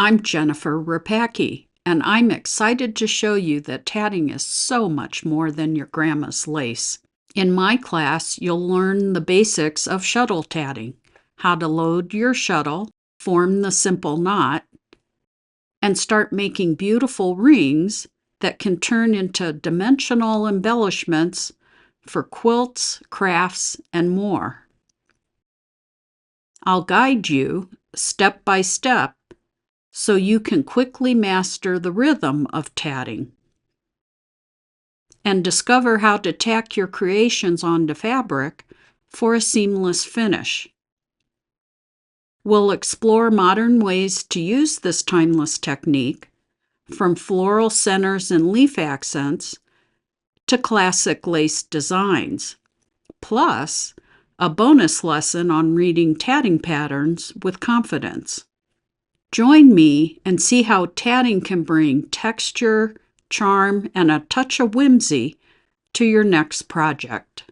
I'm Jennifer Rapacki, and I'm excited to show you that tatting is so much more than your grandma's lace. In my class, you'll learn the basics of shuttle tatting, how to load your shuttle, form the simple knot, and start making beautiful rings that can turn into dimensional embellishments for quilts, crafts, and more. I'll guide you step by step so you can quickly master the rhythm of tatting and discover how to tack your creations onto fabric for a seamless finish. We'll explore modern ways to use this timeless technique, from floral centers and leaf accents to classic lace designs, plus a bonus lesson on reading tatting patterns with confidence. Join me and see how tatting can bring texture, charm, and a touch of whimsy to your next project.